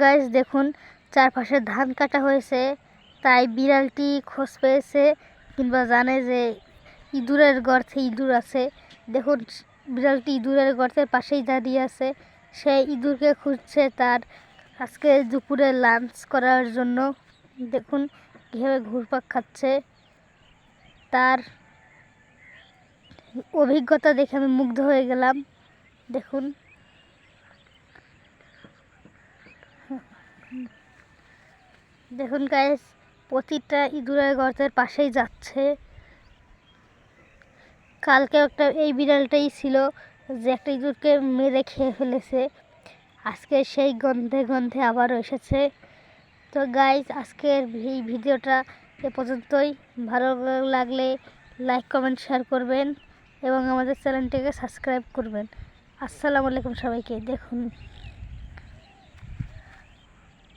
Guys দেখুন চারপাশে ধান কাটা হয়েছে, তাই বিড়ালটি খোঁজ পেয়েছে কিংবা জানে যে ইঁদুরের গর্তে ইঁদুর আছে। দেখুন বিড়ালটি ইঁদুরের গর্তের পাশেই দাঁড়িয়ে আছে, সে ইঁদুরকে খুঁজছে তার আজকে দুপুরে লাঞ্চ করার জন্য। দেখুন কীভাবে ঘুরপাক খাচ্ছে, তার অভিজ্ঞতা দেখে আমি মুগ্ধ হয়ে গেলাম। দেখুন দেখুন গাইস, প্রতিটা ইঁদুরের গর্তের পাশেই যাচ্ছে। কালকে একটা এই বিড়ালটাই ছিল যে একটা ইঁদুরকে মেরে খেয়ে ফেলেছে, আজকে সেই গন্ধে গন্ধে আবারও এসেছে। তো গাইস আজকের এই ভিডিওটা এ পর্যন্তই। ভালো লাগলে লাইক কমেন্ট শেয়ার করবেন এবং আমাদের চ্যানেলটিকে সাবস্ক্রাইব করবেন। আসসালামু আলাইকুম সবাইকে। দেখুন